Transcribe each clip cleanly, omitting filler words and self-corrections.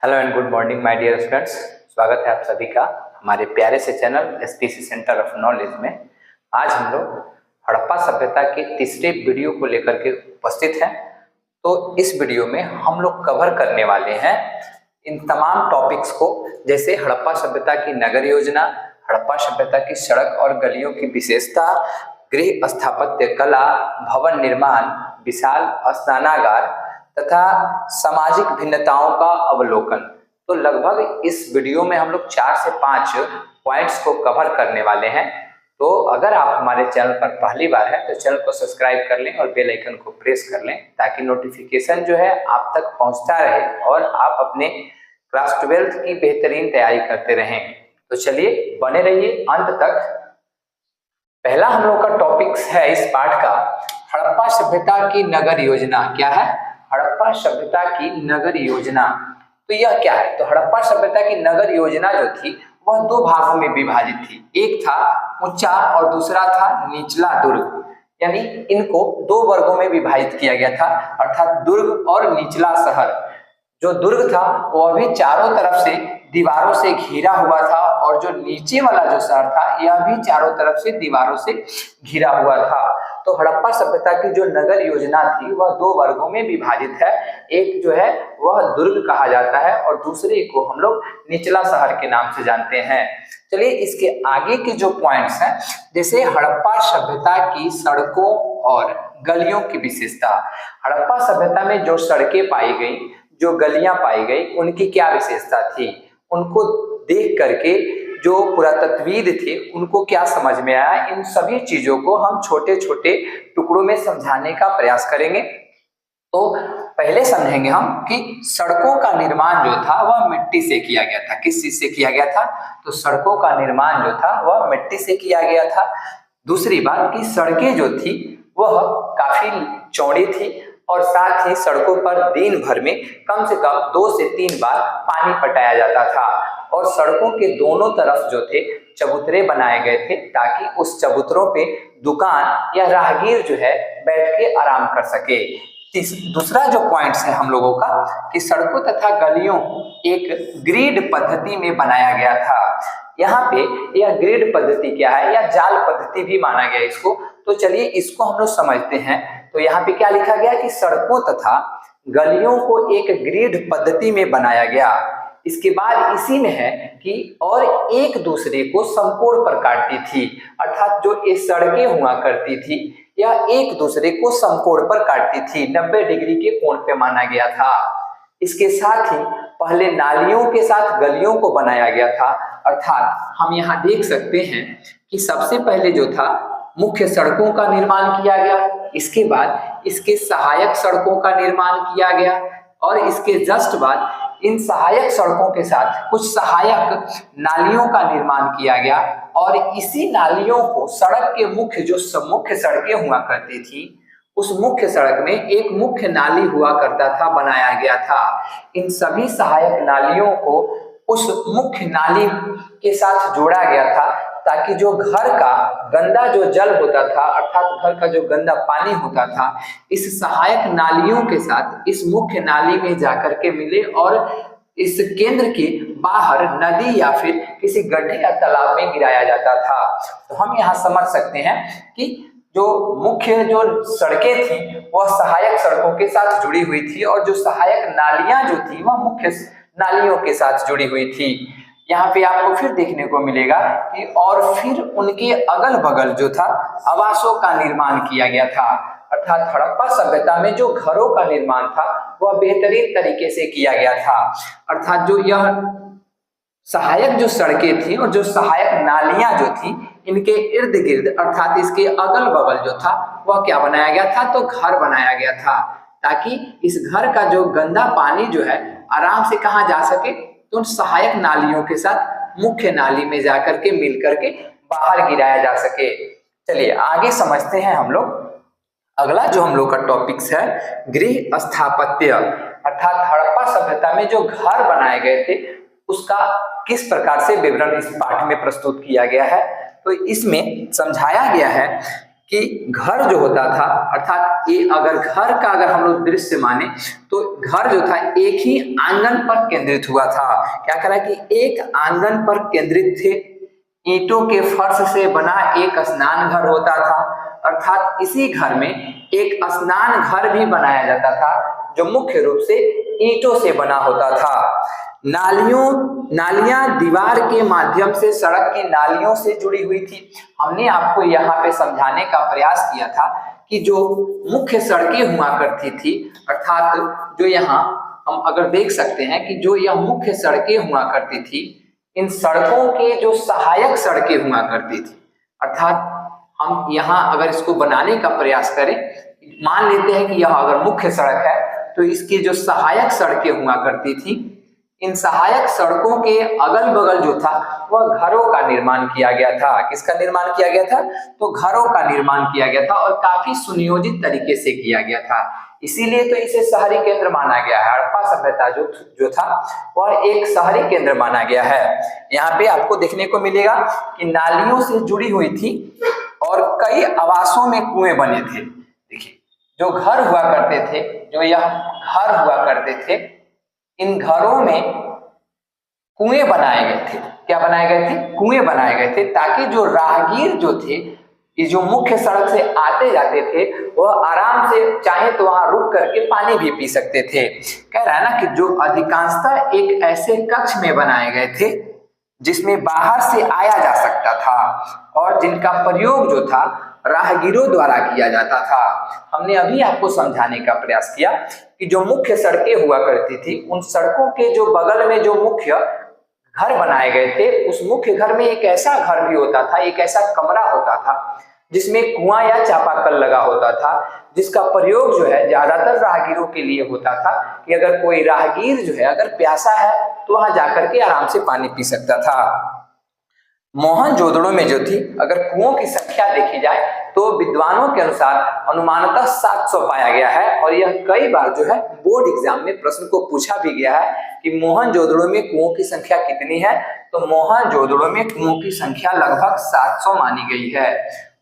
Hello and good morning my dear students. स्वागत है आप सभी का हमारे प्यारे से channel SPC centre of knowledge में। आज हम लोग हड़प्पा सभ्यता के तीसरे वीडियो को लेकर के उपस्थित हैं। तो इस वीडियो में हम लोग कवर करने वाले हैं इन तमाम टॉपिक्स को, जैसे हड़प्पा सभ्यता की नगर योजना, हड़प्पा सभ्यता की सड़क और गलियों की विशेषता, गृह स्थापत्य कला, भवन निर्माण, विशाल स्नानागार तथा सामाजिक भिन्नताओं का अवलोकन। तो लगभग इस वीडियो में हम लोग 4 से 5 पॉइंट्स को कवर करने वाले हैं। तो अगर आप हमारे चैनल पर पहली बार हैं तो चैनल को सब्सक्राइब कर लें और बेल आइकन को प्रेस कर लें ताकि नोटिफिकेशन जो है आप तक पहुंचता रहे और आप अपने क्लास 12th की बेहतरीन तैयारी करते रहें। तो चलिए बने रहिए अंत तक। पहला हम लोग का टॉपिक्स है इस पाठ का हड़प्पा सभ्यता की नगर योजना। क्या है? हड़प्पा सभ्यता की नगर योजना। तो यह क्या है? तो हड़प्पा सभ्यता की नगर योजना जो थी वह 2 भागों में विभाजित थी। एक था ऊंचा और दूसरा था निचला दुर्ग, यानी इनको 2 वर्गों में विभाजित किया गया था, अर्थात दुर्ग और निचला शहर। जो दुर्ग था वह भी चारों तरफ से दीवारों से घिरा हुआ था और जो नीचे वाला जो शहर था यह भी चारों तरफ से दीवारों से घिरा हुआ था। तो हड़प्पा सभ्यता की जो नगर योजना थी वह 2 वर्गों में विभाजित है। एक जो है वह दुर्ग कहा जाता है और दूसरे को हम लोग निचला शहर के नाम से जानते हैं। चलिए इसके आगे के जो पॉइंट्स हैं, जैसे हड़प्पा सभ्यता की सड़कों और गलियों की विशेषता। हड़प्पा सभ्यता में जो सड़कें पाई गई, जो गलियां पाई गई, उनकी क्या विशेषता थी? उनको देख करके जो पुरातत्वविद थे उनको क्या समझ में आया, इन सभी चीजों को हम छोटे छोटे टुकड़ों में समझाने का प्रयास करेंगे। तो पहले समझेंगे हम कि सड़कों का निर्माण जो था वह मिट्टी से किया गया था। किस चीज से किया गया था? तो सड़कों का निर्माण जो था वह मिट्टी से किया गया था। दूसरी बात कि सड़कें जो थी वह काफी चौड़ी थी और साथ ही सड़कों पर दिन भर में कम से कम 2 से 3 बार पानी पटाया जाता था और सड़कों के दोनों तरफ जो थे चबूतरे बनाए गए थे ताकि उस चबूतरों पे दुकान या राहगीर जो है बैठ के आराम कर सके। दूसरा जो पॉइंट्स है हम लोगों का कि सड़कों तथा गलियों एक ग्रिड पद्धति में बनाया गया था। यहाँ पे यह ग्रिड पद्धति क्या है, या जाल पद्धति भी माना गया इसको। तो चलिए इसको हम लोग समझते हैं। तो यहाँ पे क्या लिखा गया कि सड़कों तथा गलियों को एक ग्रिड पद्धति में बनाया गया। इसके बाद इसी में है कि और एक दूसरे को समकोण पर काटती थी, अर्थात जो ये सड़कें हुआ करती थी यह एक दूसरे को समकोण पर काटती थी, 90 डिग्री के कोण पे माना गया था। इसके साथ ही पहले नालियों के साथ गलियों को बनाया गया था, अर्थात हम यहाँ देख सकते हैं कि सबसे पहले जो था मुख्य सड़कों का निर्माण किया गया, इसके बाद इसके सहायक सड़कों का निर्माण किया गया और इसके जस्ट बाद इन सहायक सड़कों के साथ कुछ सहायक नालियों का निर्माण किया गया और इसी नालियों को सड़क के मुख्य सड़कें हुआ करती थी उस मुख्य सड़क में एक मुख्य नाली हुआ करता था, बनाया गया था। इन सभी सहायक नालियों को उस मुख्य नाली के साथ जोड़ा गया था ताकि जो घर का गंदा जो जल होता था, अर्थात घर का जो गंदा पानी होता था, इस सहायक नालियों के साथ इस मुख्य नाली में जाकर के मिले और इस केंद्र के बाहर नदी या फिर किसी गड्ढे या तालाब में गिराया जाता था। तो हम यहाँ समझ सकते हैं कि जो मुख्य जो सड़कें थी वह सहायक सड़कों के साथ जुड़ी हुई थी और जो सहायक नालियां जो थी वह मुख्य नालियों के साथ जुड़ी हुई थी। यहाँ पे आपको फिर देखने को मिलेगा कि और फिर उनके अगल बगल जो था आवासों का निर्माण किया गया था, अर्थात हड़प्पा सभ्यता में जो घरों का निर्माण था वह बेहतरीन तरीके से किया गया था। अर्थात जो यह सहायक जो सड़कें थी और जो सहायक नालियां जो थी इनके इर्द गिर्द अर्थात इसके अगल बगल जो था वह क्या बनाया गया था? तो घर बनाया गया था ताकि इस घर का जो गंदा पानी जो है आराम से कहाँ जा सके, तो उन सहायक नालियों के साथ मुख्य नाली में जाकर के मिल करके बाहर गिराया जा सके। चलिए आगे समझते हैं हम लोग। अगला जो हम लोग का टॉपिक्स है गृह स्थापत्य, अर्थात हड़प्पा सभ्यता में जो घर बनाए गए थे उसका किस प्रकार से विवरण इस पाठ में प्रस्तुत किया गया है। तो इसमें समझाया गया है कि घर जो होता था, अर्थात ये अगर घर का अगर हम लोग दृश्य माने तो घर जो था एक ही आंगन पर केंद्रित हुआ था। क्या करा कि एक आंगन पर केंद्रित थे, ईंटों के फर्श से बना एक स्नान घर होता था, अर्थात इसी घर में एक स्नान घर भी बनाया जाता था जो मुख्य रूप से ईंटों से बना होता था। नालियां दीवार के माध्यम से, सड़क की नालियों से जुड़ी हुई थी। हमने आपको यहाँ पे समझाने का प्रयास किया था कि जो मुख्य सड़कें हुआ करती थी, अर्थात जो यहाँ हम अगर देख सकते हैं कि जो यह मुख्य सड़कें हुआ करती थी, इन सड़कों के जो सहायक सड़कें हुआ करती थी, अर्थात हम यहाँ अगर इसको बनाने का प्रयास करें, मान लेते हैं कि यह अगर मुख्य सड़क है तो इसकी जो सहायक सड़कें हुआ करती थी, इन सहायक सड़कों के अगल बगल जो था वह घरों का निर्माण किया गया था। किसका निर्माण किया गया था? तो घरों का निर्माण किया गया था और काफी सुनियोजित तरीके से किया गया था। इसीलिए तो इसे शहरी केंद्र माना गया है। हड़प्पा सभ्यता जो था वह एक शहरी केंद्र माना गया है। यहाँ पे आपको देखने को मिलेगा कि नालियों से जुड़ी हुई थी और कई आवासों में कुएं बने थे। देखिए, जो घर हुआ करते थे, जो यह घर हुआ करते थे, इन घरों में कुएं बनाए गए थे। क्या बनाए गए थे? कुएं बनाए गए थे, ताकि जो राहगीर जो थे, ये जो मुख्य सड़क से आते जाते थे, वह आराम से चाहे तो वहां रुक करके पानी भी पी सकते थे। कह रहा है ना कि जो अधिकांशतः एक ऐसे कक्ष में बनाए गए थे जिसमें बाहर से आया जा सकता था और जिनका प्रयोग जो था राहगीरों द्वारा किया जाता था। हमने अभी आपको समझाने का प्रयास किया कि जो मुख्य सड़कें हुआ करती थी, उन सड़कों के जो बगल में जो मुख्य घर बनाए गए थे, उस मुख्य घर में एक ऐसा घर भी होता था, एक ऐसा कमरा होता था जिसमें कुआं या चापाकल लगा होता था, जिसका प्रयोग जो है ज्यादातर राहगीरों के लिए होता था कि अगर कोई राहगीर जो है अगर प्यासा है तो वहां जाकर के आराम से पानी पी सकता था। मोहनजोदड़ो में जो थी, अगर कुओं की संख्या देखी जाए तो विद्वानों के अनुसार अनुमानतः 700 पाया गया है और यह कई बार जो है बोर्ड एग्जाम में प्रश्न को पूछा भी गया है कि मोहनजोदड़ो में कुओं की संख्या कितनी है। तो मोहनजोदड़ो में कुओं की संख्या लगभग 700 मानी गई है।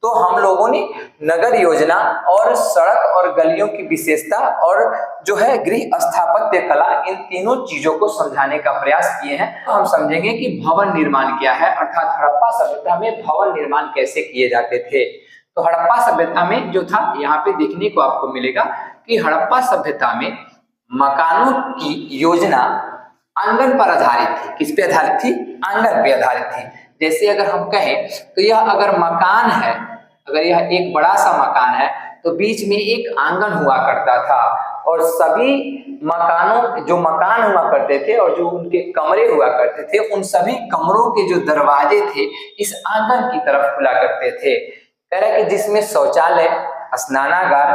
तो हम लोगों ने नगर योजना और सड़क और गलियों की विशेषता और जो है गृह स्थापत्य कला, इन तीनों चीजों को समझाने का प्रयास किए हैं। तो हम समझेंगे कि भवन निर्माण क्या है, अर्थात हड़प्पा सभ्यता में भवन निर्माण कैसे किए जाते थे। तो हड़प्पा सभ्यता में जो था, यहाँ पे देखने को आपको मिलेगा कि हड़प्पा सभ्यता में मकानों की योजना आंगन पर आधारित थी। किस पे आधारित थी? आंगन पे आधारित थी। जैसे अगर हम कहें तो यह अगर मकान है, अगर यह एक बड़ा सा मकान है तो बीच में एक आंगन हुआ करता था और सभी मकानों, जो मकान हुआ करते थे और जो उनके कमरे हुआ करते थे, उन सभी कमरों के जो दरवाजे थे इस आंगन की तरफ खुला करते थे। कह रहे कि जिसमें शौचालय, स्नानागार,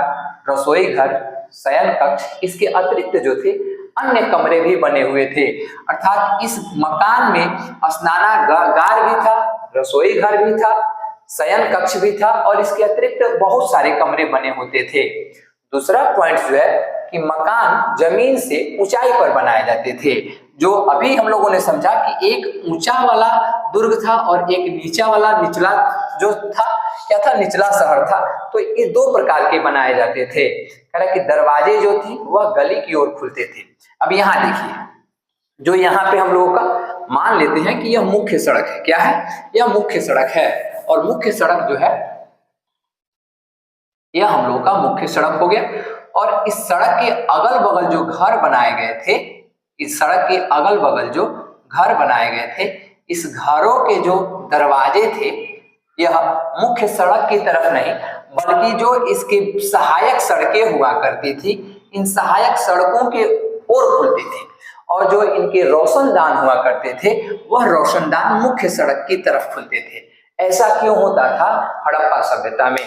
रसोई घर, शयन कक्ष, इसके अतिरिक्त जो थे अन्य कमरे भी बने हुए थे। अर्थात इस मकान में स्नानागार भी था, रसोई घर भी था, शयन कक्ष भी था और इसके अतिरिक्त बहुत सारे कमरे बने होते थे। दूसरा पॉइंट जो है कि मकान जमीन से ऊंचाई पर बनाए जाते थे। जो अभी हम लोगों ने समझा कि एक ऊंचा वाला दुर्ग था और एक नीचा वाला, निचला जो था क्या था? निचला शहर था। तो ये दो प्रकार के बनाए जाते थे। कह रहा कि दरवाजे जो थी वह गली की ओर खुलते थे। अब यहाँ देखिए, जो यहाँ पे हम लोगों का मान लेते हैं कि यह मुख्य सड़क है। क्या है? यह मुख्य सड़क है और मुख्य सड़क जो है यह हम लोगों का मुख्य सड़क हो गया। और इस सड़क के अगल बगल जो घर बनाए गए थे, इस सड़क के अगल बगल जो घर बनाए गए थे, इस घरों के जो दरवाजे थे यह मुख्य सड़क की तरफ नहीं बल्कि जो इसके सहायक सड़कें हुआ करती थी, इन सहायक सड़कों के ओर खुलती थी और जो इनके रोशनदान हुआ करते थे वह रोशनदान मुख्य सड़क की तरफ खुलते थे। ऐसा क्यों होता था हड़प्पा सभ्यता में?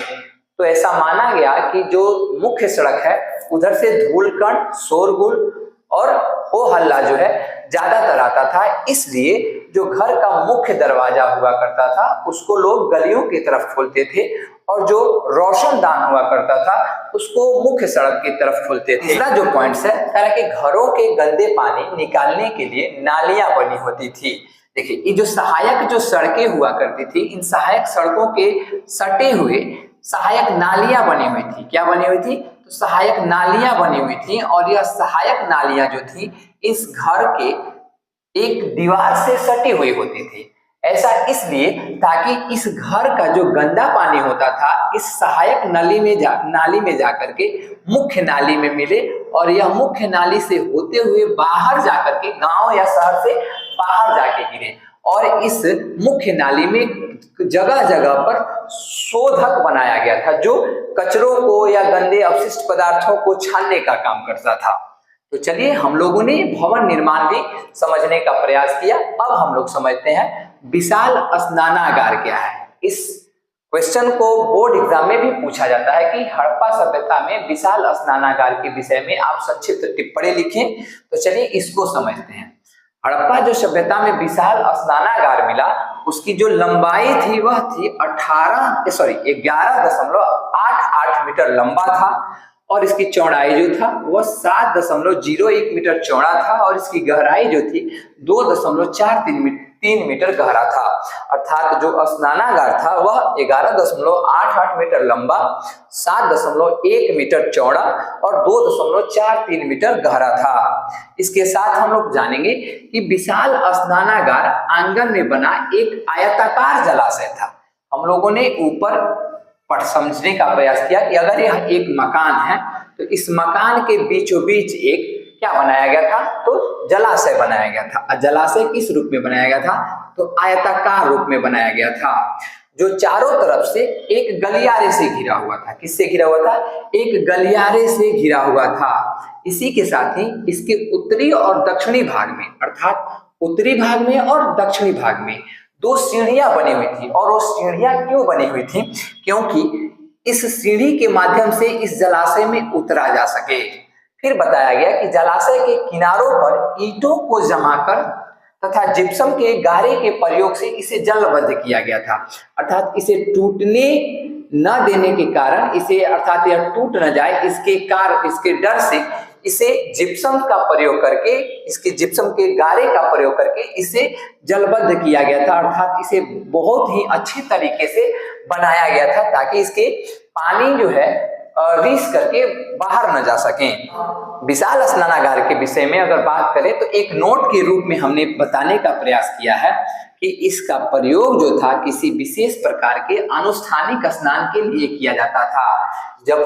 तो ऐसा माना गया कि जो मुख्य सड़क है उधर से धूलकण, शोरगुल और हो हल्ला जो है ज्यादातर आता था, इसलिए जो घर का मुख्य दरवाजा हुआ करता था उसको लोग गलियों की तरफ खोलते थे और जो रोशनदान हुआ करता था उसको मुख्य सड़क की तरफ खोलते थे। तीसरा जो पॉइंट है, तरह के घरों के गंदे पानी निकालने के लिए नालियां बनी होती थी। देखिए, ये जो सहायक जो सड़कें हुआ करती थी, इन सहायक सड़कों के सटे हुए सहायक नालियां बनी हुई थी। क्या बनी हुई थी? तो सहायक नालियां बनी हुई थी, और यह सहायक नालियां जो थी इस घर के एक दीवार से सटी हुई होती थी। ऐसा इसलिए ताकि इस घर का जो गंदा पानी होता था इस सहायक नाली में जाकर के मुख्य नाली में मिले, और यह मुख्य नाली से होते हुए बाहर जाकर के गांव या शहर से बाहर जाके गिरे, और इस मुख्य नाली में जगह जगह पर शोधक बनाया गया था जो कचरों को या गंदे अपशिष्ट पदार्थों को छानने का काम करता था। तो चलिए, हम लोगों ने भवन निर्माण भी समझने का प्रयास किया। अब हम लोग समझते हैं विशाल स्नानागार क्या है। इस क्वेश्चन को बोर्ड एग्जाम में भी पूछा जाता है कि हड़प्पा सभ्यता में विशाल स्नानागार के विषय में आप संक्षिप्त टिप्पणी लिखें। तो चलिए इसको समझते हैं। हड़प्पा जो सभ्यता में विशाल स्नानागार मिला, उसकी जो लंबाई थी वह थी 11.88 मीटर लंबा था, और इसकी चौड़ाई जो था वह 7.01 मीटर चौड़ा था, और इसकी गहराई जो थी 2.43 मीटर गहरा था। अर्थात जो स्नानागार था वह 11.88 मीटर लंबा, 7.1 मीटर चौड़ा और 2.43 मीटर गहरा था। इसके साथ हम लोग जानेंगे कि विशाल स्नानागार आंगन में बना एक आयताकार जलाशय था। हम लोगों ने ऊपर पर समझने का प्रयास किया कि अगर यह एक मकान है तो इस मकान के बीचों बीच एक क्या बनाया गया था? तो जलाशय बनाया गया था। जलाशय किस रूप में बनाया गया था? तो आयताकार रूप में बनाया गया था, जो चारों तरफ से एक गलियारे से घिरा हुआ था। किससे घिरा हुआ था? एक गलियारे से घिरा हुआ था। इसी के साथ ही इसके उत्तरी और दक्षिणी भाग में, अर्थात उत्तरी भाग में और दक्षिणी भाग में 2 सीढ़ियां बनी हुई थी। और वो सीढ़ियां क्यों बनी हुई थी? क्योंकि इस सीढ़ी के माध्यम से इस जलाशय में उतरा जा सके। फिर बताया गया कि जलाशय के किनारों पर ईंटों को जमा कर तथा जिप्सम के गारे के प्रयोग से इसे जलबद्ध किया गया था। अर्थात इसे टूटने न देने के कारण, इसे अर्थात यह टूट न जाए इसके डर से इसे जिप्सम का प्रयोग करके, इसके जिप्सम के गारे का प्रयोग करके इसे जलबद्ध किया गया था। अर्थात इसे बहुत ही अच्छी तरीके से बनाया गया था ताकि इसके पानी जो है रीस करके बाहर न जा सकें। विशाल स्नानागार के विषय में अगर बात करें तो एक नोट के रूप में हमने बताने का प्रयास किया है कि इसका प्रयोग जो था किसी विशेष प्रकार के अनुष्ठानिक स्नान के लिए किया जाता था। जब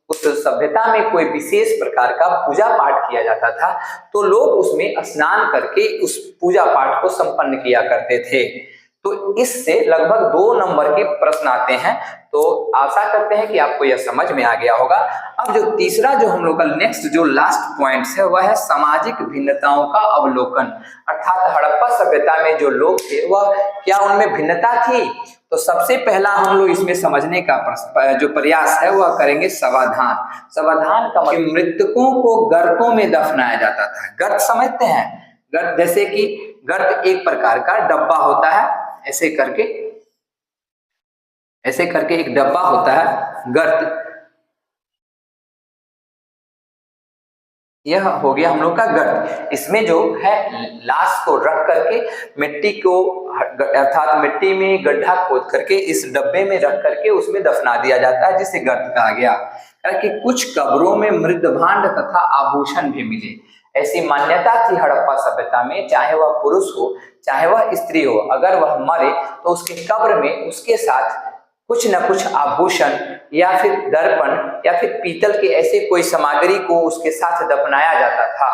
उस सभ्यता में कोई विशेष प्रकार का पूजा पाठ किया जाता था तो लोग उसमें स्नान करके उस पूजा पाठ को संपन्न किया करते थे। तो इससे लगभग 2 नंबर के प्रश्न आते हैं। तो आशा करते हैं कि आपको यह समझ में आ गया होगा। अब जो तीसरा जो हम लोग का नेक्स्ट जो लास्ट पॉइंट है वह है सामाजिक भिन्नताओं का अवलोकन। अर्थात हड़प्पा सभ्यता में जो लोग थे वह क्या उनमें भिन्नता थी? तो सबसे पहला हम लोग इसमें समझने का जो प्रयास है वह करेंगे समाधान। समाधान का मतलब मृतकों को गर्तों में दफनाया जाता था। गर्त समझते हैं? गर्त जैसे कि गर्त एक प्रकार का डब्बा होता है, ऐसे करके एक डब्बा होता है गर्त। यह हो गया हम लोग का गर्त। इसमें जो है लाश को रख करके मिट्टी को, अर्थात मिट्टी में गड्ढा खोद करके इस डब्बे में रख करके उसमें दफना दिया जाता है, जिसे गर्त कहा गया। कि कुछ कब्रों में मृत भांड तथा आभूषण भी मिले। ऐसी मान्यता थी हड़प्पा सभ्यता में, चाहे वह पुरुष हो चाहे वह स्त्री हो, अगर वह मरे तो उसके कब्र में उसके साथ कुछ न कुछ आभूषण या फिर दर्पण या फिर पीतल के ऐसे कोई सामग्री को उसके साथ दफनाया जाता था।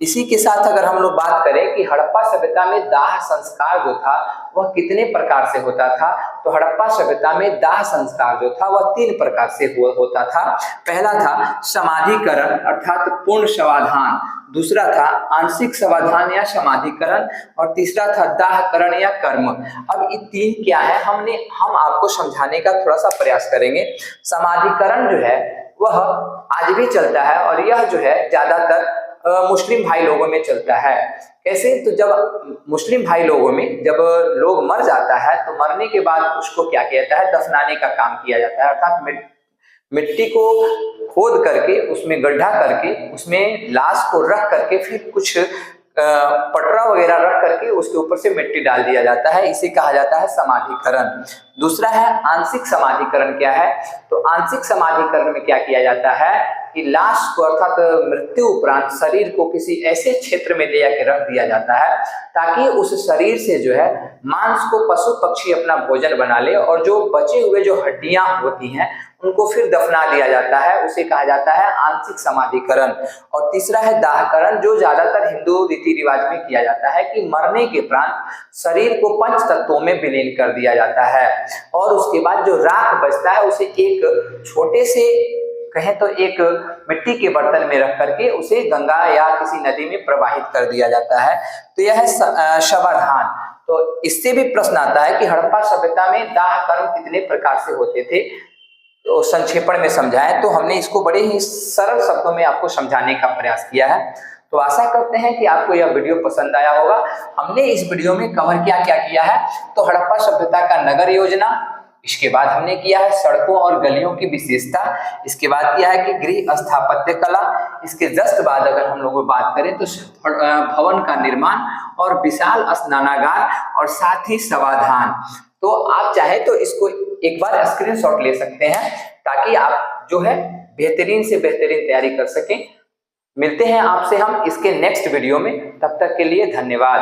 इसी के साथ अगर हम लोग बात करें कि हड़प्पा सभ्यता में दाह संस्कार जो था वह कितने प्रकार से होता था, तो हड़प्पा सभ्यता में दाह संस्कार जो था वह 3 प्रकार से होता था। पहला था समाधिकरण अर्थात पूर्ण समाधान, दूसरा था आंशिक समाधान या समाधिकरण, और तीसरा था दाहकरण या कर्म। अब ये 3 क्या है हम आपको समझाने का थोड़ा सा प्रयास करेंगे। समाधिकरण जो है वह आज भी चलता है और यह जो है ज्यादातर मुस्लिम भाई लोगों में चलता है। कैसे? तो जब मुस्लिम भाई लोगों में जब लोग मर जाता है तो मरने के बाद उसको क्या किया जाता है? दफनाने का काम किया जाता है। अर्थात मिट्टी को खोद करके उसमें गड्ढा करके उसमें लाश को रख करके फिर कुछ पटरा वगैरह रख करके उसके ऊपर से मिट्टी डाल दिया जाता है, इसे कहा जाता है समाधिकरण। दूसरा है आंशिक समाधिकरण। क्या है? तो आंशिक समाधिकरण में क्या किया जाता है कि लाश को अर्थात मृत्यु उपरांत शरीर को किसी ऐसे क्षेत्र में ले जाकर रख दिया जाता है ताकि उस शरीर से जो है मांस को पशु पक्षी अपना भोजन बना ले, और जो बचे हुए जो हड्डियां होती हैं उनको फिर दफना दिया जाता है, उसे कहा जाता है आंशिक समाधिकरण। और तीसरा है दाहकरण, जो ज्यादातर हिंदू रीति रिवाज में किया जाता है कि मरने के उपरांत शरीर को पंच तत्वों में विलीन कर दिया जाता है, और उसके बाद जो राख बचता है उसे एक छोटे से कहें तो एक मिट्टी के बर्तन में रख करके उसे गंगा या किसी नदी में प्रवाहित कर दिया जाता है। तो यह है शवाधान। तो इससे भी प्रश्न आता है कि हड़प्पा सभ्यता में दाह कर्म कितने प्रकार से होते थे, तो संक्षेपण में समझाएं। तो हमने इसको बड़े ही सरल शब्दों में आपको समझाने का प्रयास किया है। तो आशा करते हैं कि आपको यह वीडियो पसंद आया होगा। हमने इस वीडियो में कवर क्या क्या किया है, तो हड़प्पा सभ्यता का नगर योजना, इसके बाद हमने किया है सड़कों और गलियों की विशेषता, इसके बाद किया है कि गृह स्थापत्य कला, इसके जस्ट बाद अगर हम लोग बात करें तो भवन का निर्माण और विशाल स्नानागार और साथ ही समाधान। तो आप चाहे तो इसको एक बार स्क्रीनशॉट ले सकते हैं ताकि आप जो है बेहतरीन से बेहतरीन तैयारी कर सकें। मिलते हैं आपसे हम इसके नेक्स्ट वीडियो में, तब तक के लिए धन्यवाद।